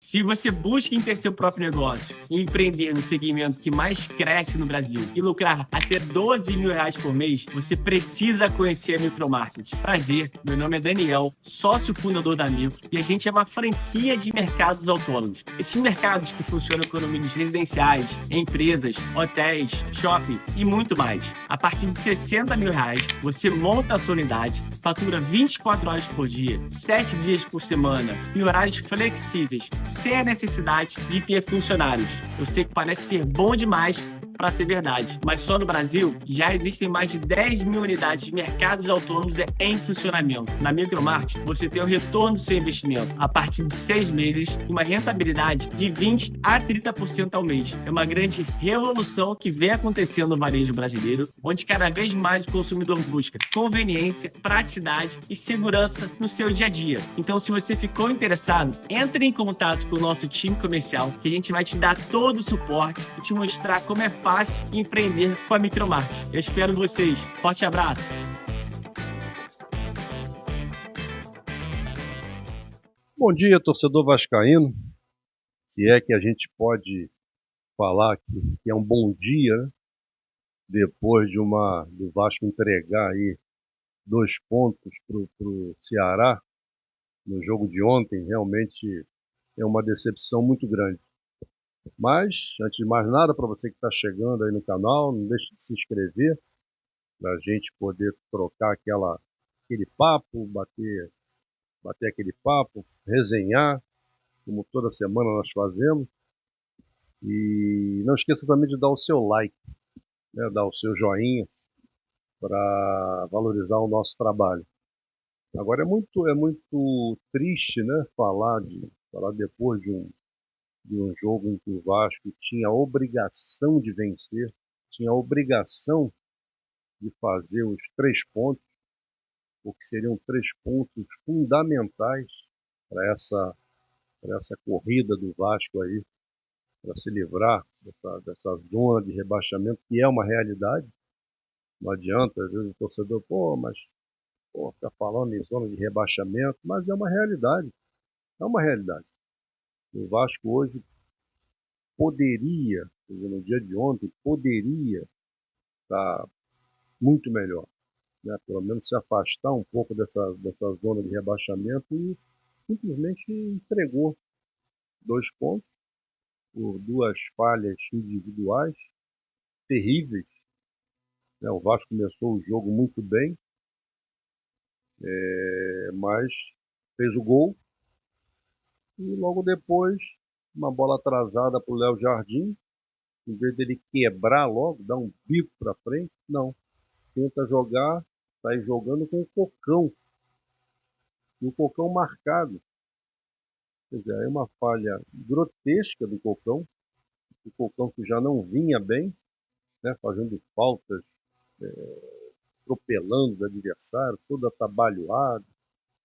Se você busca em ter seu próprio negócio e empreender no segmento que mais cresce no Brasil e lucrar até R$ 12.000 por mês, você precisa conhecer a Micromarket. Prazer, meu nome é Daniel, sócio fundador da Micro, e a gente é uma franquia de mercados autônomos. Esses mercados que funcionam com condomínios residenciais, empresas, hotéis, shopping e muito mais. A partir de R$ 60.000, você monta a sua unidade, fatura 24 horas por dia, 7 dias por semana, em horários flexíveis, sem a necessidade de ter funcionários. Eu sei que parece ser bom demais para ser verdade, mas só no Brasil já existem mais de 10.000 unidades de mercados autônomos em funcionamento. Na Micromarket, você tem o retorno do seu investimento a partir de 6 meses e uma rentabilidade de 20% a 30% ao mês. É uma grande revolução que vem acontecendo no varejo brasileiro, onde cada vez mais o consumidor busca conveniência, praticidade e segurança no seu dia a dia. Então, se você ficou interessado, entre em contato com o nosso time comercial, que a gente vai te dar todo o suporte e te mostrar como é fácil empreender com a Micromarket. Eu espero vocês. Forte abraço. Bom dia, torcedor vascaíno. Se é que a gente pode falar que é um bom dia, né? Depois do Vasco entregar aí 2 pontos pro Ceará no jogo de ontem, realmente é uma decepção muito grande. Mas, antes de mais nada, para você que está chegando aí no canal, não deixe de se inscrever, para a gente poder trocar aquele papo, bater aquele papo, resenhar, como toda semana nós fazemos. E não esqueça também de dar o seu like, né, dar o seu joinha, para valorizar o nosso trabalho. Agora é muito triste, né, falar depois de um jogo em que o Vasco tinha a obrigação de vencer, tinha a obrigação de fazer os 3 pontos, porque seriam 3 pontos fundamentais para essa corrida do Vasco aí, para se livrar dessa zona de rebaixamento, que é uma realidade. Não adianta, às vezes o torcedor, fica falando em zona de rebaixamento, mas é uma realidade. É uma realidade. O Vasco hoje poderia, no dia de ontem, poderia estar muito melhor, né? Pelo menos se afastar um pouco dessa zona de rebaixamento e simplesmente entregou 2 pontos por 2 falhas individuais terríveis, né? O Vasco começou o jogo muito bem, mas fez o gol e logo depois uma bola atrasada para o Léo Jardim, em vez dele quebrar logo, dar um bico para frente, não. Tenta jogar, sai jogando com o Cocão. E o Cocão marcado. Quer dizer, é uma falha grotesca do Cocão. O Cocão que já não vinha bem, né, fazendo faltas, atropelando o adversário, todo atabalhoado,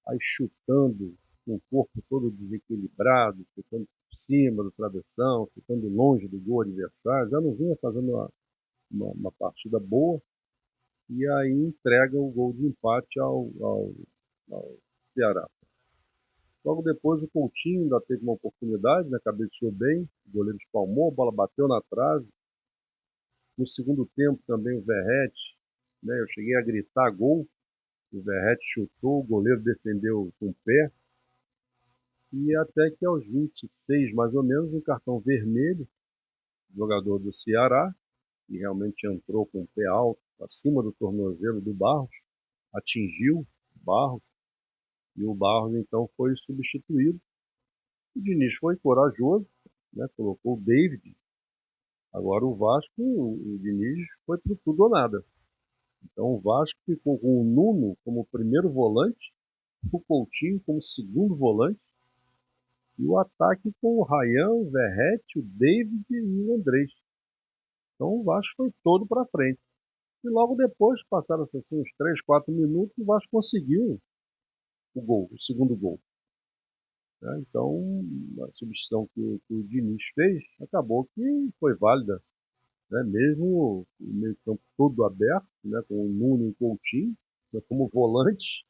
aí chutando com o corpo todo desequilibrado, chutando por cima do travessão, chutando longe do gol adversário. Já não vinha fazendo uma partida boa. E aí entrega o gol de empate ao Ceará. Logo depois o Coutinho ainda teve uma oportunidade, né? Cabeceou bem, o goleiro espalmou, a bola bateu na trave. No segundo tempo também o Verratti, né? Eu cheguei a gritar gol, o Verratti chutou, o goleiro defendeu com o pé. E até que aos 26 mais ou menos, um cartão vermelho, jogador do Ceará, que realmente entrou com o pé alto, acima do tornozelo do Barros, atingiu o Barros, e o Barros então foi substituído. O Diniz foi corajoso, né, colocou o David. Agora o Vasco, o Diniz foi pro tudo ou nada. Então o Vasco ficou com o Nuno como primeiro volante, o Coutinho como segundo volante, e o ataque com o Ryan, o Verratti, o David e o Andrés. Então o Vasco foi todo para frente. E logo depois, passaram assim, uns 3, 4 minutos, o Vasco conseguiu o gol, o segundo gol. Né? Então, a substituição que o Diniz fez acabou que foi válida. né? Mesmo o meio-campo todo aberto, né? Com o Nuno e o Coutinho, né? Como volantes,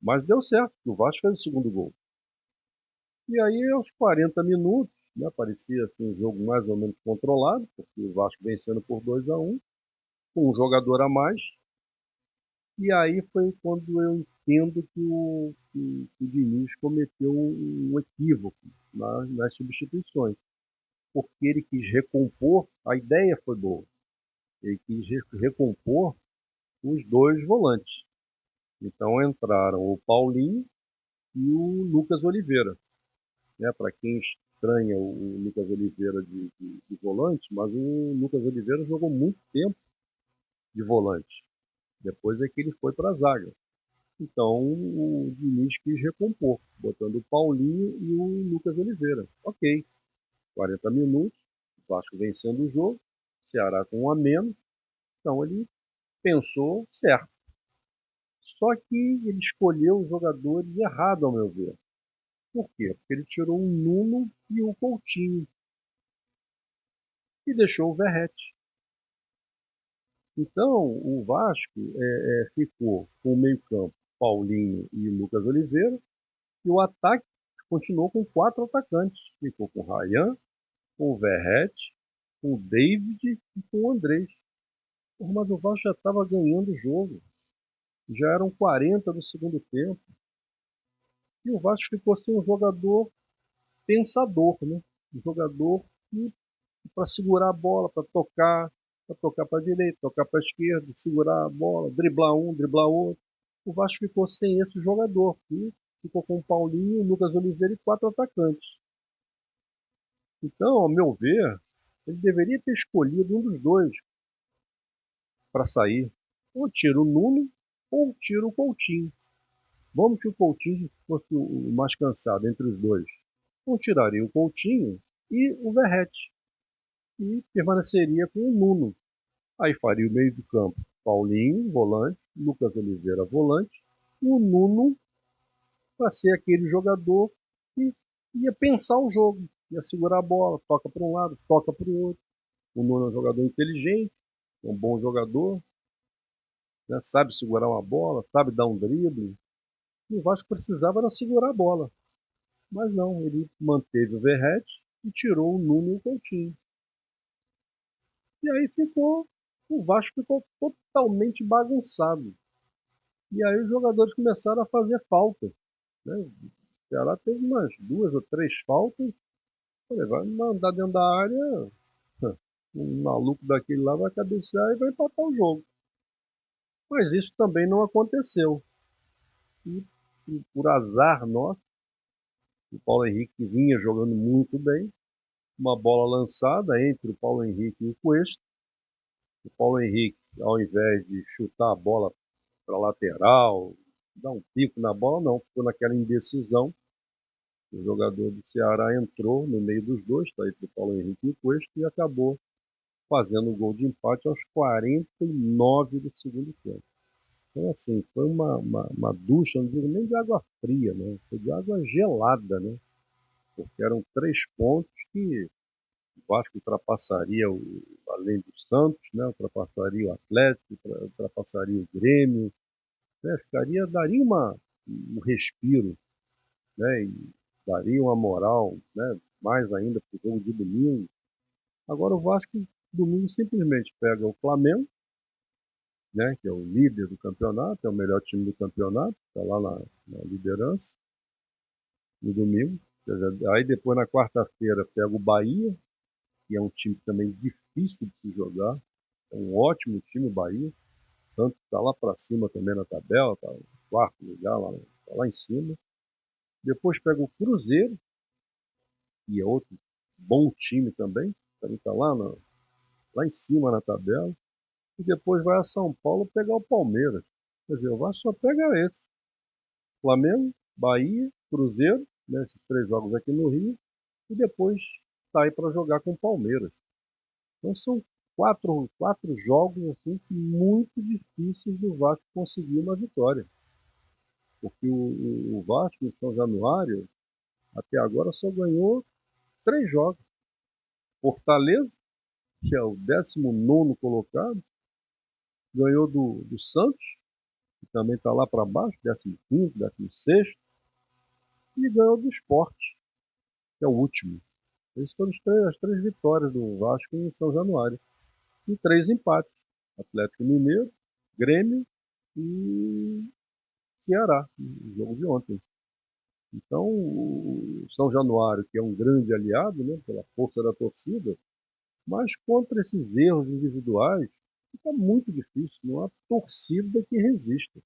mas deu certo, o Vasco fez o segundo gol. E aí, aos 40 minutos, né? Parecia assim, um jogo mais ou menos controlado, porque o Vasco vencendo por 2-1, com um jogador a mais. E aí foi quando eu entendo que o Diniz cometeu um equívoco nas substituições, porque ele quis recompor, a ideia foi boa, ele quis recompor os dois volantes. Então entraram o Paulinho e o Lucas Oliveira. Né? Para quem estranha o Lucas Oliveira de volante, mas o Lucas Oliveira jogou muito tempo de volante. Depois é que ele foi para a zaga. Então o Diniz quis recompor, botando o Paulinho e o Lucas Oliveira. Ok, 40 minutos, o Vasco vencendo o jogo, Ceará com um a menos, então ele pensou certo. Só que ele escolheu os jogadores errados, ao meu ver. Por quê? Porque ele tirou o Nuno e o Coutinho e deixou o Verratti. Então o Vasco ficou com o meio-campo Paulinho e Lucas Oliveira, e o ataque continuou com 4 atacantes. Ficou com o Ryan, com o Verratti, com o David e com o Andrés. Mas o Vasco já estava ganhando o jogo. Já eram 40 do segundo tempo. E o Vasco ficou sem um jogador pensador, né? Um jogador para segurar a bola, para tocar para a direita, tocar para a esquerda, segurar a bola, driblar um, driblar outro. O Vasco ficou sem esse jogador. E ficou com o Paulinho, o Lucas Oliveira e 4 atacantes. Então, ao meu ver, ele deveria ter escolhido um dos dois para sair. Ou tira o Nuno ou tira o Coutinho. Vamos que o Coutinho fosse o mais cansado entre os dois. Então tiraria o Coutinho e o Verratti. E permaneceria com o Nuno. Aí faria o meio do campo. Paulinho, volante, Lucas Oliveira, volante. E o Nuno para ser aquele jogador que ia pensar o jogo. Ia segurar a bola, toca para um lado, toca para o outro. O Nuno é um jogador inteligente, é um bom jogador, né? Sabe segurar uma bola, sabe dar um drible. E o Vasco precisava era segurar a bola. Mas não, ele manteve o Verratti e tirou o Nuno e o Coutinho. E aí o Vasco ficou totalmente bagunçado. E aí os jogadores começaram a fazer falta. Né? O Ceará teve umas 2 ou 3 faltas. Falei, vai mandar dentro da área, um maluco daquele lá vai cabecear e vai empatar o jogo. Mas isso também não aconteceu. E por azar nosso, o Paulo Henrique vinha jogando muito bem, uma bola lançada entre o Paulo Henrique e o Cuesta. O Paulo Henrique, ao invés de chutar a bola para a lateral, dar um pico na bola, não, ficou naquela indecisão. O jogador do Ceará entrou no meio dos dois, tá, entre o Paulo Henrique e o Cuesta, e acabou fazendo o gol de empate aos 49 do segundo tempo. Então, assim, foi uma ducha, não digo nem de água fria, né? Foi de água gelada, né? Porque eram 3 pontos que o Vasco ultrapassaria, além do Santos, né? Ultrapassaria o Atlético, ultrapassaria o Grêmio, né? Daria um respiro, né? E daria uma moral, né? Mais ainda para o jogo de domingo. Agora o Vasco, domingo, simplesmente pega o Flamengo, né? Que é o líder do campeonato, é o melhor time do campeonato, está lá na liderança, no domingo. Aí depois, na quarta-feira, pega o Bahia, que é um time também difícil de se jogar. É um ótimo time, o Bahia. Tanto está lá para cima também na tabela, está no quarto lugar, lá em cima. Depois pega o Cruzeiro, que é outro bom time também. Também está lá em cima na tabela. E depois vai a São Paulo pegar o Palmeiras. Quer dizer, o Vasco só pega esse. Flamengo, Bahia, Cruzeiro, né, esses 3 jogos aqui no Rio. E depois sai para jogar com o Palmeiras. Então são quatro jogos assim, muito difíceis do Vasco conseguir uma vitória. Porque o Vasco em São Januário, até agora, só ganhou 3 jogos. Fortaleza, que é o 19º colocado, ganhou do Santos, que também está lá para baixo, 15º, 16º, e ganhou do Sport, que é o último. Essas foram as três vitórias do Vasco em São Januário. E 3 empates. Atlético Mineiro, Grêmio e Ceará, no jogo de ontem. Então, o São Januário, que é um grande aliado, né, pela força da torcida, mas contra esses erros individuais, está muito difícil. Não há torcida que resista.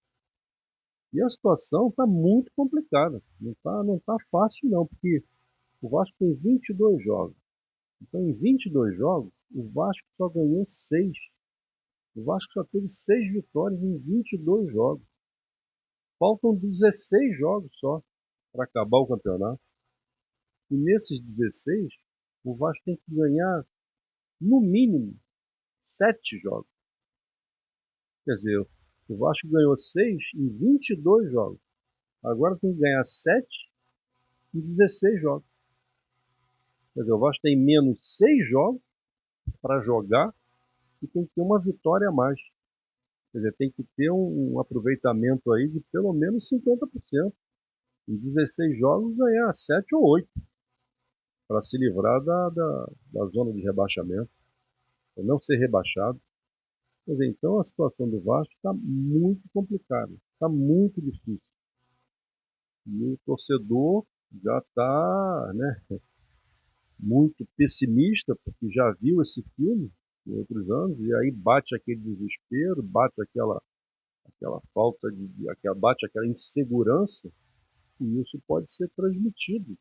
E a situação está muito complicada. Não tá fácil, não, porque o Vasco tem 22 jogos. Então, em 22 jogos, o Vasco só ganhou 6. O Vasco só teve 6 vitórias em 22 jogos. Faltam 16 jogos só para acabar o campeonato. E nesses 16, o Vasco tem que ganhar, no mínimo, 7 jogos. Quer dizer, o Vasco ganhou 6 em 22 jogos. Agora tem que ganhar 7 em 16 jogos. Quer dizer, o Vasco tem menos 6 jogos para jogar e tem que ter uma vitória a mais. Quer dizer, tem que ter um aproveitamento aí de pelo menos 50%. Em 16 jogos, ganhar 7 ou 8 para se livrar da zona de rebaixamento, para não ser rebaixado. Quer dizer, então a situação do Vasco está muito complicada, está muito difícil. E o torcedor já está, né, muito pessimista, porque já viu esse filme em outros anos, e aí bate aquele desespero, bate aquela falta bate aquela insegurança, e isso pode ser transmitido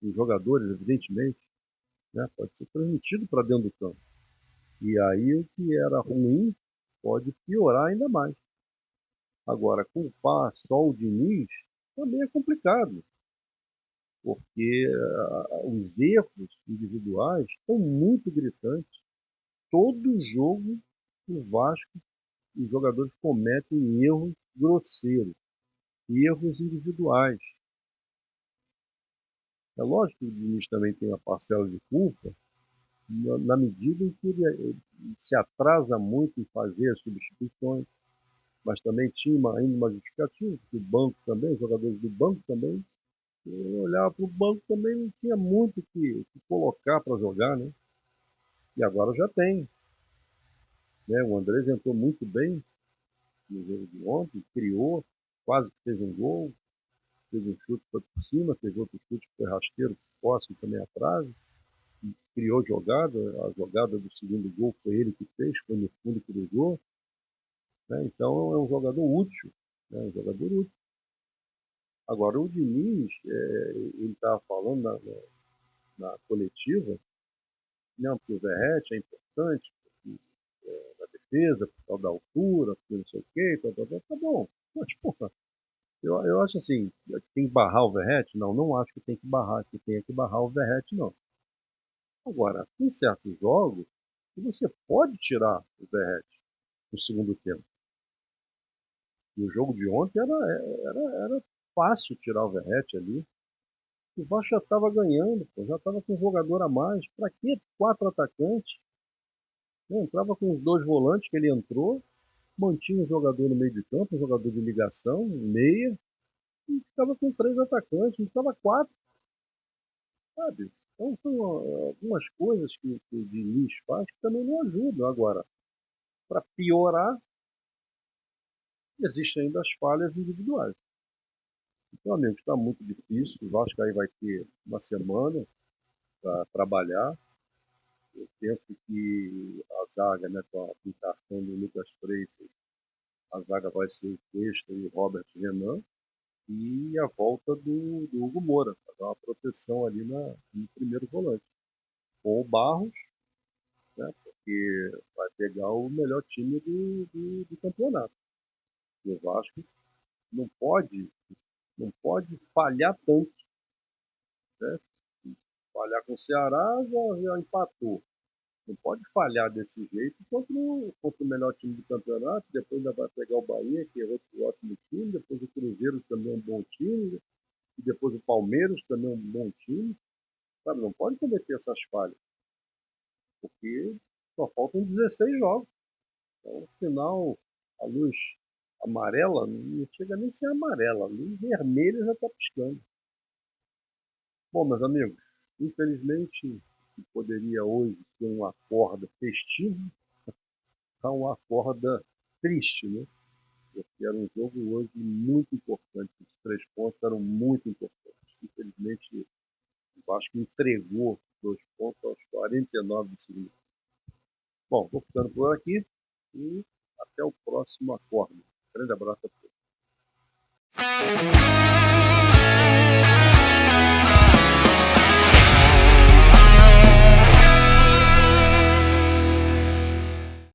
os jogadores, evidentemente, né? Pode ser transmitido para dentro do campo. E aí o que era ruim pode piorar ainda mais. Agora, culpar só o Diniz também é complicado, porque os erros individuais estão muito gritantes. Todo jogo o Vasco, os jogadores cometem erros grosseiros, erros individuais. É lógico que o Diniz também tem uma parcela de culpa, na medida em que ele se atrasa muito em fazer as substituições, mas também tinha ainda uma justificativa, que o banco também, os jogadores do banco também, olhava para o banco também não tinha muito que colocar para jogar, né? E agora já tem. Né? O Andrés entrou muito bem no jogo de ontem, criou, quase que fez um gol, fez um chute por cima, fez outro chute que foi rasteiro, posse também atrás, criou jogada, a jogada do segundo gol foi ele que fez, foi no fundo que cruzou, né? Então é um jogador útil, né? Um jogador útil. Agora o Diniz, ele estava falando na coletiva, não, porque o Verratti é importante na defesa, por causa da altura, porque não sei o quê, tá bom. Mas, porra, eu acho assim, tem que barrar o Verratti? Não, não acho que tem que barrar, que tenha que barrar o Verratti, não. Agora, em certos jogos, você pode tirar o Verratti no segundo tempo. E o jogo de ontem era fácil tirar o Verratti ali. O Vasco já estava ganhando, pô, já estava com um jogador a mais. Para que 4 atacantes? Entrava com os 2 volantes que ele entrou, mantinha um jogador no meio de campo, um jogador de ligação, um meia, e ficava com 3 atacantes, não ficava 4, sabe? Então são algumas coisas que o Diniz faz que também não ajudam. Agora, para piorar, existem ainda as falhas individuais. Então, amigo, está muito difícil. O Vasco aí vai ter uma semana para trabalhar. Eu penso que a zaga, né, com a aplicação do Lucas Freitas, a zaga vai ser o Cuesta e o Robert Renan, e a volta do Hugo Moura, para dar uma proteção ali no primeiro volante. Com o Barros, né, porque vai pegar o melhor time do campeonato. E o Vasco não pode, não pode falhar tanto. Né? Falhar com o Ceará já empatou. Não pode falhar desse jeito contra o melhor time do campeonato. Depois ainda vai pegar o Bahia, que é outro ótimo time. Depois o Cruzeiro também é um bom time. E depois o Palmeiras também é um bom time. Sabe? Não pode cometer essas falhas. porque só faltam 16 jogos. Então, no final, a luz amarela não chega nem a ser amarela, a luz vermelha já está piscando. Bom, meus amigos, infelizmente, que poderia hoje ser uma acorda festiva, está uma acorda triste, né? Porque era um jogo hoje muito importante. Os 3 pontos eram muito importantes. Infelizmente, o Vasco entregou 2 pontos aos 49 do segundo. Bom, vou ficando por aqui e até o próximo acordo. Grande abraço a todos.